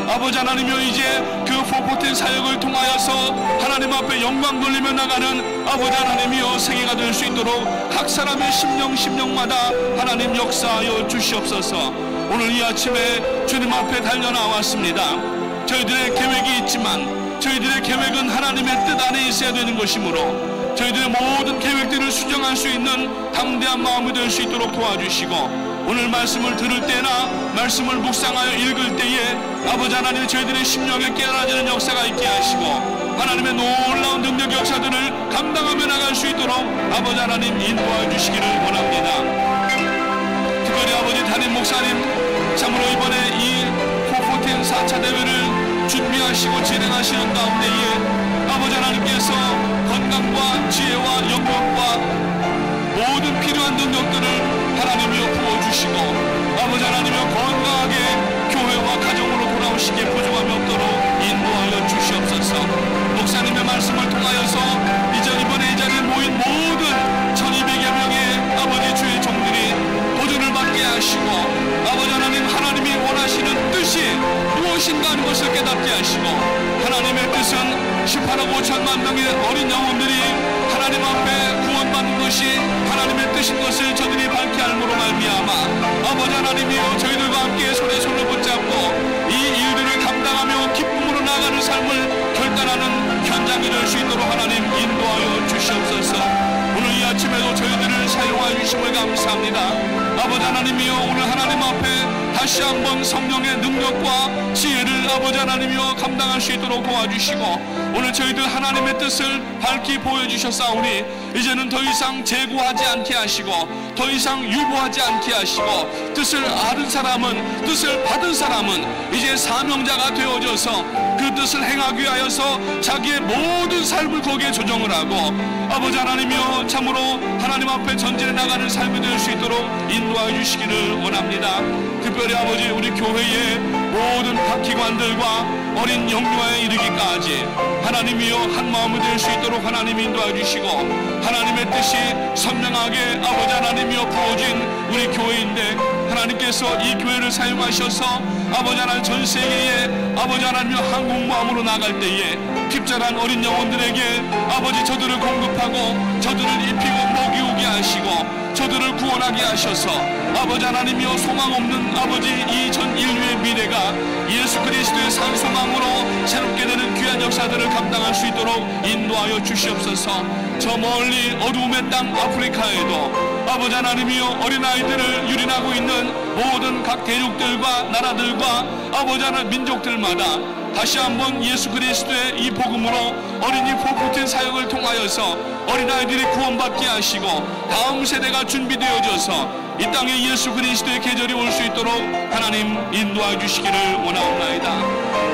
Speaker 1: 아버지 하나님이여, 이제 그 414 사역을 통하여서 하나님 앞에 영광 돌리며 나가는 아버지 하나님이여 세계가 될 수 있도록 각 사람의 심령마다 하나님 역사하여 주시옵소서. 오늘 이 아침에 주님 앞에 달려나왔습니다. 저희들의 계획이 있지만 저희들의 계획은 하나님의 뜻 안에 있어야 되는 것이므로 저희들의 모든 계획들을 수정할 수 있는 담대한 마음이 될 수 있도록 도와주시고, 오늘 말씀을 들을 때나 말씀을 묵상하여 읽을 때에 아버지 하나님 저희들의 심령에 깨어나지는 역사가 있게 하시고 하나님의 놀라운 능력 역사들을 감당하며 나갈 수 있도록 아버지 하나님 인도하여 주시기를 원합니다. 특별히 아버지 담임 목사님, 참으로 이번에 이 414 4차 대회를 준비하시고 진행하시는 가운데에 아버지 하나님께서 건강과 지혜와 영역과 모든 필요한 능력들을 하나님이여 부어주시고 아버지 하나님이여 건강하게 교회와 가정으로 돌아오시기에 부족함이 없도록 인도하여 주시옵소서. 목사님의 말씀을 통하여서 이번에 이 자리에 모인 모든 1200여 명의 아버지 주의 종들이 도전을 받게 하시고 아버지 하나님이 원하시는 뜻이 무엇인가 하는 것을 깨닫게 하시고 하나님의 뜻은 18억 5천만 명의 어린 영혼들이 하나님 앞에 구원받는 것이 하나님의 뜻인 것을 저들이 밝게 알므로 말미암아 아버지 하나님이여, 저희들과 함께 손에 손을 붙잡고 이 일들을 감당하며 기쁨으로 나아가는 삶을 결단하는 현장이 될 수 있도록 하나님 인도하여 주시옵소서. 오늘 이 아침에도 저희들을 사용하여 주심을 감사합니다. 아버지 하나님이여, 오늘 하나님 앞에 다시 한번 성령의 능력과 지혜를 아버지 하나님이여 감당할 수 있도록 도와주시고 오늘 저희들 하나님의 뜻을 밝히 보여주셨사오니 이제는 더 이상 재고하지 않게 하시고 더 이상 유보하지 않게 하시고 뜻을 아는 사람은, 뜻을 받은 사람은 이제 사명자가 되어져서 그 뜻을 행하기 위하여서 자기의 모든 삶을 거기에 조정을 하고 아버지 하나님이여, 참으로 하나님 앞에 전진해 나가는 삶이 될 수 있도록 인도하여 주시기를 원합니다. 특별히 아버지 우리 교회의 모든 각 기관들과 어린 영유아에 이르기까지 하나님이여 한 마음이 될 수 있도록 하나님 인도하여 주시고 하나님의 뜻이 선명하게 아버지 하나님이여 부어진 우리 교회인데 하나님께서 이 교회를 사용하셔서 아버지 하나님 전 세계에 아버지 하나님 한국 마음으로 나갈 때에 핍절한 어린 영혼들에게 아버지 저들을 공급하고 저들을 입히고 먹이우게 하시고 저들을 구원하게 하셔서 아버지 하나님이여 소망 없는 아버지 이 전 인류의 미래가 예수 그리스도의 산 소망으로 새롭게 되는 귀한 역사들을 감당할 수 있도록 인도하여 주시옵소서. 저 멀리 어두움의 땅 아프리카에도 아버지 하나님이여 어린아이들을 유린하고 있는 모든 각 대륙들과 나라들과 아버지 하나님 민족들마다 다시 한번 예수 그리스도의 이 복음으로 어린이 포프틴 사역을 통하여서 어린아이들이 구원받게 하시고 다음 세대가 준비되어져서 이 땅에 예수 그리스도의 계절이 올 수 있도록 하나님 인도해 주시기를 원하옵나이다.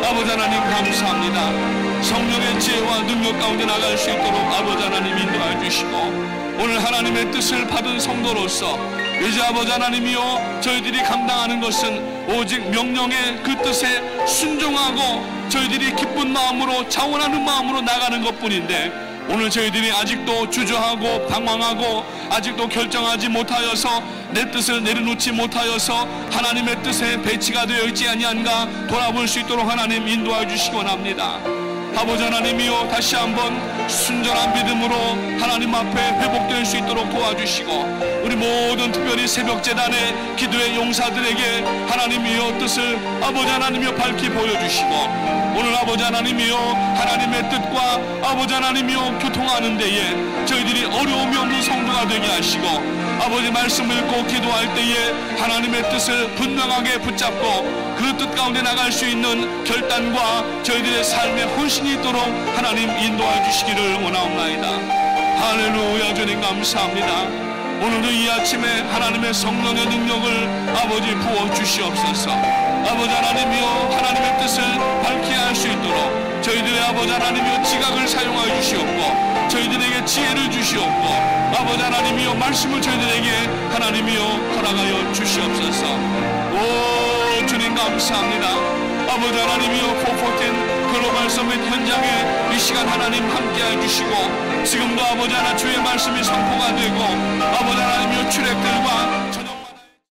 Speaker 1: 아버지 하나님 감사합니다. 성령의 지혜와 능력 가운데 나갈 수 있도록 아버지 하나님 인도해 주시고 오늘 하나님의 뜻을 받은 성도로서 이제 아버지 하나님이여 저희들이 감당하는 것은 오직 명령의 그 뜻에 순종하고 저희들이 기쁜 마음으로 자원하는 마음으로 나가는 것뿐인데 오늘 저희들이 아직도 주저하고 방황하고 아직도 결정하지 못하여서 내 뜻을 내려놓지 못하여서 하나님의 뜻에 배치가 되어 있지 아니한가 돌아볼 수 있도록 하나님 인도해 주시기 원합니다. 아버지 하나님이여 다시 한번 순전한 믿음으로 하나님 앞에 회복될 수 있도록 도와주시고 우리 모든 특별히 새벽재단의 기도의 용사들에게 하나님이여 뜻을 아버지 하나님이여 밝히 보여주시고 오늘 아버지 하나님이여 하나님의 뜻과 아버지 하나님이여 교통하는 데에 저희들이 어려움이 없는 성도가 되게 하시고 아버지 말씀 읽고 기도할 때에 하나님의 뜻을 분명하게 붙잡고 그 뜻 가운데 나갈 수 있는 결단과 저희들의 삶의 헌신이 있도록 하나님 인도해 주시기를 원하옵나이다. 할렐루야. 주님 감사합니다. 오늘도 이 아침에 하나님의 성령의 능력을 아버지 부어 주시옵소서. 아버지 하나님이여 하나님의 뜻을 밝히 할 수 있도록 저희들의 아버지 하나님이여 지각을 사용하여 주시옵고 저희들에게 지혜를 주시옵고 아버지 하나님이여 말씀을 저희들에게 하나님이여 허락하여 주시옵소서. 오 주님 감사합니다. 아버지 하나님이여 포포텐 글로벌 서밋 현장에 이 시간 하나님 함께해 주시고 지금도 아버지 하나 주의 말씀이 선포가 되고 아버지 하나님이여 출애굽들과